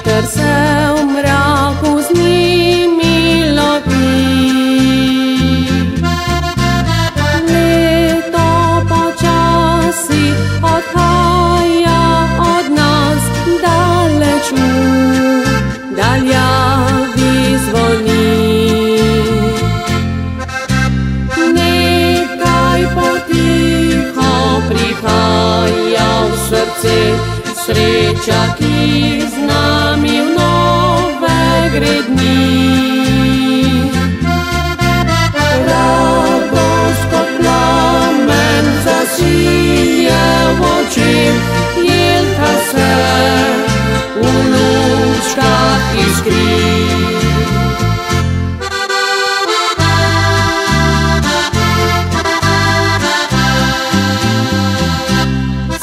Vjeter se v mraku z njimi lovi. Leto počasi odhaja od nas, daleč v daljavi zvoni. Nekaj potiho prihaja v srce, sreča, ki z nami v nove gre dni. Radost kot plamen zasije v očeh, jelka se v lučkah iskri.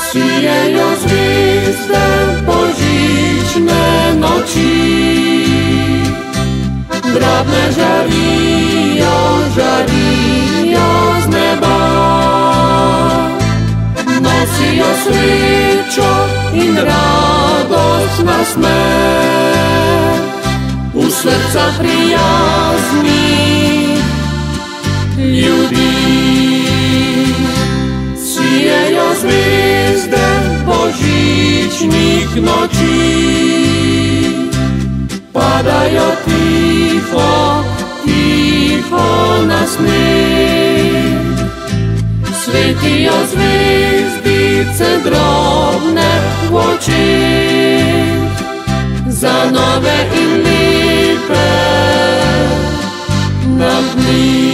Sijejo zvezde božične noči, drobne žarijo, žarijo z neba. Nosijo srečo in radost na smer v srca prijaznih ljudi. Sijejo zvezde božičnih noči, padajo tiho, tiho na sneg. Svetijo zvezdice drobne v očeh, za nove in lepe na dni.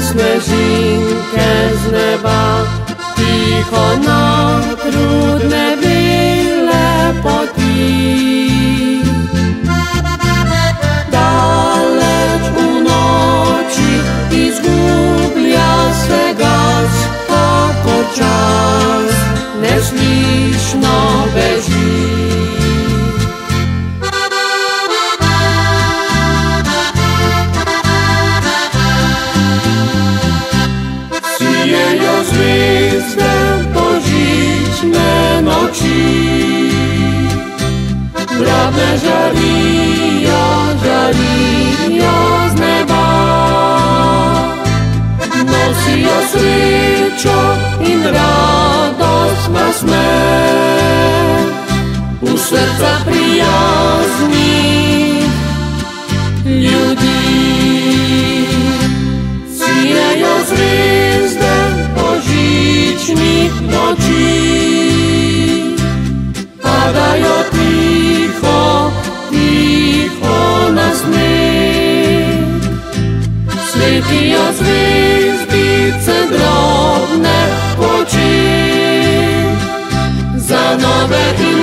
Snežinke z neba, tiho na trudne bele poti. Daleč v noči izgublja se gas, kakor čas neslišno beži. Sijejo zvezde božične noči, drobne žarijo, žarijo z neba. Nosijo srečo in radost na smer v srca prijaznih ljudi. Sijejo zvezde božičnih noči, padajo tiho, tiho na sneg. Svetijo zvezdice drobne v očeh, za nove in